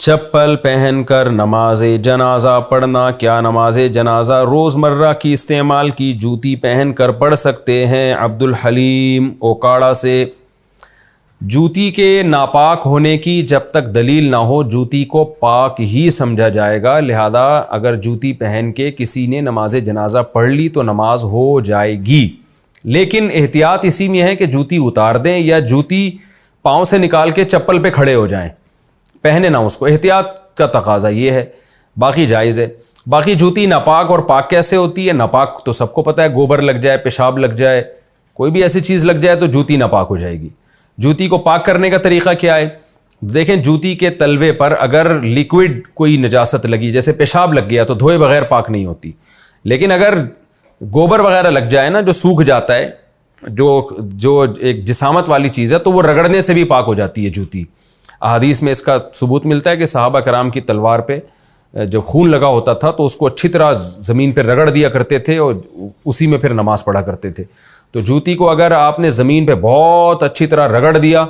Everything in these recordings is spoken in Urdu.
چپل پہن کر نماز جنازہ پڑھنا، کیا نماز جنازہ روزمرہ کی استعمال کی جوتی پہن کر پڑھ سکتے ہیں؟ عبد الحلیم اوکاڑا سے۔ جوتی کے ناپاک ہونے کی جب تک دلیل نہ ہو جوتی کو پاک ہی سمجھا جائے گا، لہذا اگر جوتی پہن کے کسی نے نماز جنازہ پڑھ لی تو نماز ہو جائے گی، لیکن احتیاط اسی میں ہے کہ جوتی اتار دیں یا جوتی پاؤں سے نکال کے چپل پہ کھڑے ہو جائیں، پہنے نہ اس کو، احتیاط کا تقاضا یہ ہے، باقی جائز ہے۔ باقی جوتی ناپاک اور پاک کیسے ہوتی ہے؟ ناپاک تو سب کو پتہ ہے، گوبر لگ جائے، پیشاب لگ جائے، کوئی بھی ایسی چیز لگ جائے تو جوتی ناپاک ہو جائے گی۔ جوتی کو پاک کرنے کا طریقہ کیا ہے؟ دیکھیں، جوتی کے تلوے پر اگر لیکوڈ کوئی نجاست لگی، جیسے پیشاب لگ گیا، تو دھوئے بغیر پاک نہیں ہوتی، لیکن اگر گوبر وغیرہ لگ جائے نا، جو سوکھ جاتا ہے، جو ایک جسامت والی چیز ہے، تو وہ رگڑنے سے بھی پاک ہو جاتی ہے جوتی۔ احادیث میں اس کا ثبوت ملتا ہے کہ صحابہ کرام کی تلوار پہ جب خون لگا ہوتا تھا تو اس کو اچھی طرح زمین پہ رگڑ دیا کرتے تھے اور اسی میں پھر نماز پڑھا کرتے تھے۔ تو جوتی کو اگر آپ نے زمین پہ بہت اچھی طرح رگڑ دیا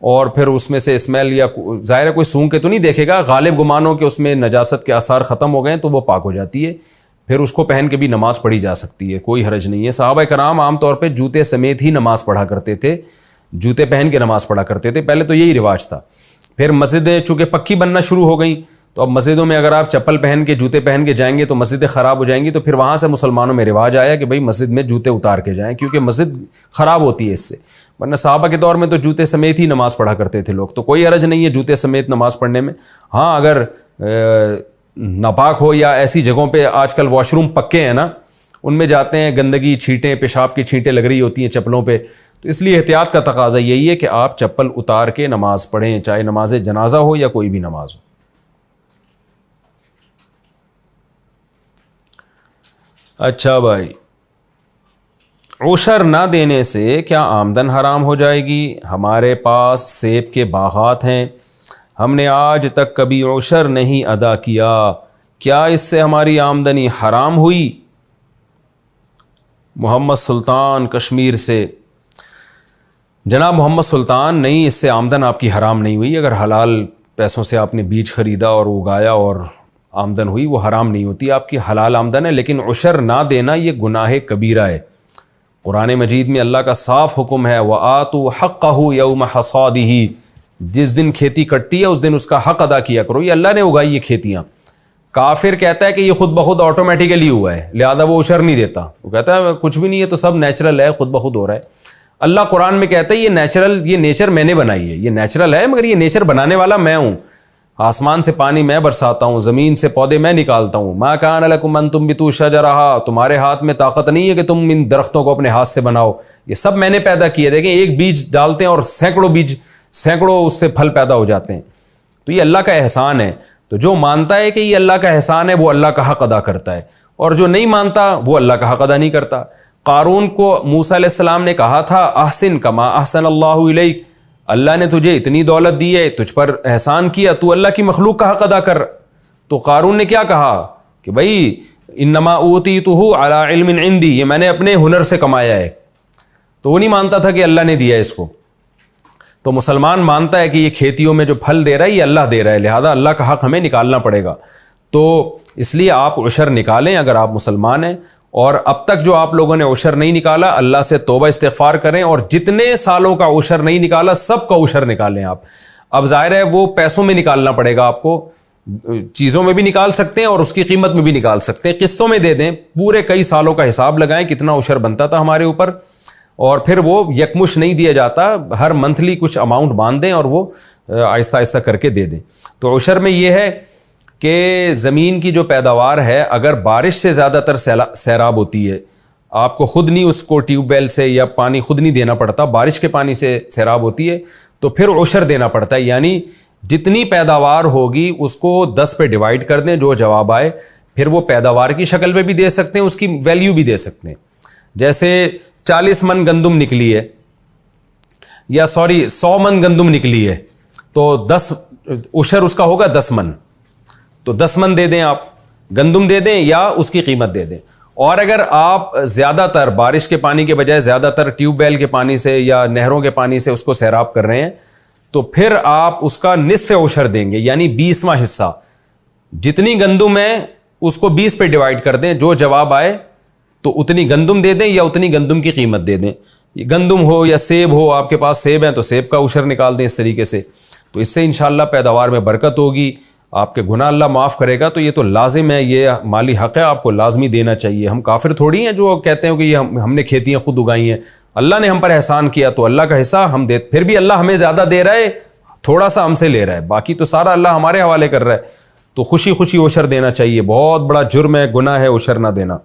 اور پھر اس میں سے اسمیل یا ظاہر ہے کوئی سونگھ کے تو نہیں دیکھے گا، غالب گمانوں کہ اس میں نجاست کے آثار ختم ہو گئے تو وہ پاک ہو جاتی ہے، پھر اس کو پہن کے بھی نماز پڑھی جا سکتی ہے، کوئی حرج نہیں ہے۔ صحابہ کرام عام طور پہ جوتے سمیت ہی نماز پڑھا کرتے تھے، جوتے پہن کے نماز پڑھا کرتے تھے، پہلے تو یہی رواج تھا۔ پھر مسجدیں چونکہ پکی بننا شروع ہو گئیں تو اب مسجدوں میں اگر آپ چپل پہن کے جوتے پہن کے جائیں گے تو مسجدیں خراب ہو جائیں گی، تو پھر وہاں سے مسلمانوں میں رواج آیا کہ بھئی مسجد میں جوتے اتار کے جائیں، کیونکہ مسجد خراب ہوتی ہے اس سے، ورنہ صحابہ کے دور میں تو جوتے سمیت ہی نماز پڑھا کرتے تھے لوگ، تو کوئی حرج نہیں ہے جوتے سمیت نماز پڑھنے میں۔ ہاں اگر ناپاک ہو یا ایسی جگہوں پہ آج کل واش روم پکے ہیں نا، ان میں جاتے ہیں، گندگی چھینٹیں پیشاب کی چھینٹیں لگ رہی ہوتی ہیں چپلوں پہ، تو اس لیے احتیاط کا تقاضا یہی ہے کہ آپ چپل اتار کے نماز پڑھیں، چاہے نماز جنازہ ہو یا کوئی بھی نماز ہو۔ اچھا بھائی، عشر نہ دینے سے کیا آمدن حرام ہو جائے گی؟ ہمارے پاس سیب کے باغات ہیں، ہم نے آج تک کبھی عشر نہیں ادا کیا، کیا اس سے ہماری آمدنی حرام ہوئی؟ محمد سلطان کشمیر سے۔ جناب محمد سلطان، نہیں، اس سے آمدن آپ کی حرام نہیں ہوئی، اگر حلال پیسوں سے آپ نے بیج خریدا اور اگایا اور آمدن ہوئی وہ حرام نہیں ہوتی، آپ کی حلال آمدن ہے، لیکن عشر نہ دینا یہ گناہ کبیرہ ہے۔ قرآن مجید میں اللہ کا صاف حکم ہے، وَآتُوا حَقَّهُ يَوْمَ حَصَادِهِ، جس دن کھیتی کٹتی ہے اس دن اس کا حق ادا کیا کرو، یہ اللہ نے اگائی یہ کھیتیاں۔ کافر کہتا ہے کہ یہ خود بخود آٹومیٹیکلی ہوا ہے لہذا وہ عشر نہیں دیتا، وہ کہتا ہے کچھ بھی نہیں ہے، تو سب نیچرل ہے، خود بخود ہو رہا ہے۔ اللہ قرآن میں کہتا ہے یہ نیچر میں نے بنائی ہے، یہ نیچرل ہے، مگر یہ نیچر بنانے والا میں ہوں، آسمان سے پانی میں برساتا ہوں، زمین سے پودے میں نکالتا ہوں۔ ما کان لکم ان تنبتوا شجرہا، تمہارے ہاتھ میں طاقت نہیں ہے کہ تم ان درختوں کو اپنے ہاتھ سے بناؤ، یہ سب میں نے پیدا کیے۔ دیکھیں، ایک بیج ڈالتے ہیں اور سینکڑوں اس سے پھل پیدا ہو جاتے ہیں، تو یہ اللہ کا احسان ہے۔ تو جو مانتا ہے کہ یہ اللہ کا احسان ہے وہ اللہ کا حق ادا کرتا ہے، اور جو نہیں مانتا وہ اللہ کا حق ادا نہیں کرتا۔ قارون کو موسیٰ علیہ السلام نے کہا تھا احسن کما احسن اللہ الیک، اللہ نے تجھے اتنی دولت دی ہے، تجھ پر احسان کیا، تو اللہ کی مخلوق کا حق ادا کر۔ تو قارون نے کیا کہا کہ بھائی انما اوتیتہ علی علم عندی، یہ میں نے اپنے ہنر سے کمایا ہے، تو وہ نہیں مانتا تھا کہ اللہ نے دیا ہے اس کو۔ تو مسلمان مانتا ہے کہ یہ کھیتیوں میں جو پھل دے رہا ہے یہ اللہ دے رہا ہے، لہذا اللہ کا حق ہمیں نکالنا پڑے گا، تو اس لیے آپ عشر نکالیں اگر آپ مسلمان ہیں، اور اب تک جو آپ لوگوں نے عشر نہیں نکالا اللہ سے توبہ استغفار کریں، اور جتنے سالوں کا عشر نہیں نکالا سب کا عشر نکالیں آپ۔ اب ظاہر ہے وہ پیسوں میں نکالنا پڑے گا آپ کو، چیزوں میں بھی نکال سکتے ہیں اور اس کی قیمت میں بھی نکال سکتے ہیں، قسطوں میں دے دیں، پورے کئی سالوں کا حساب لگائیں کتنا عشر بنتا تھا ہمارے اوپر، اور پھر وہ یکمش نہیں دیا جاتا، ہر منتھلی کچھ اماؤنٹ باندھ دیں اور وہ آہستہ آہستہ کر کے دے دیں۔ تو عشر میں یہ ہے کہ زمین کی جو پیداوار ہے اگر بارش سے زیادہ تر سیراب ہوتی ہے، آپ کو خود نہیں اس کو ٹیوب ویل سے یا پانی خود نہیں دینا پڑتا، بارش کے پانی سے سیراب ہوتی ہے، تو پھر عشر دینا پڑتا ہے، یعنی جتنی پیداوار ہوگی اس کو 10 پہ ڈیوائیڈ کر دیں، جو جواب آئے پھر وہ پیداوار کی شکل میں بھی دے سکتے ہیں، اس کی ویلیو بھی دے سکتے ہیں۔ جیسے 40 من گندم نکلی ہے، یا 100 من گندم نکلی ہے، تو 10 عشر اس کا ہوگا 10 من، تو 10 من دے دیں، آپ گندم دے دیں یا اس کی قیمت دے دیں۔ اور اگر آپ زیادہ تر بارش کے پانی کے بجائے زیادہ تر ٹیوب ویل کے پانی سے یا نہروں کے پانی سے اس کو سیراب کر رہے ہیں تو پھر آپ اس کا نصف عشر دیں گے، یعنی 20واں حصہ. جتنی گندم ہے اس کو 20 پہ ڈیوائڈ کر دیں، جو جواب آئے تو اتنی گندم دے دیں یا اتنی گندم کی قیمت دے دیں. گندم ہو یا سیب ہو، آپ کے پاس سیب ہیں تو سیب کا عشر نکال دیں اس طریقے سے. تو اس سے انشاءاللہ پیداوار میں برکت ہوگی، آپ کے گناہ اللہ معاف کرے گا. تو یہ تو لازم ہے، یہ مالی حق ہے، آپ کو لازمی دینا چاہیے. ہم کافر تھوڑی ہیں جو کہتے ہیں کہ یہ ہم نے کھیتیاں خود اگائی ہیں. اللہ نے ہم پر احسان کیا تو اللہ کا حصہ ہم دے، پھر بھی اللہ ہمیں زیادہ دے رہا ہے، تھوڑا سا ہم سے لے رہا ہے، باقی تو سارا اللہ ہمارے حوالے کر رہا ہے. تو خوشی خوشی عشر دینا چاہیے. بہت بڑا جرم ہے، گناہ ہے عشر نہ دینا.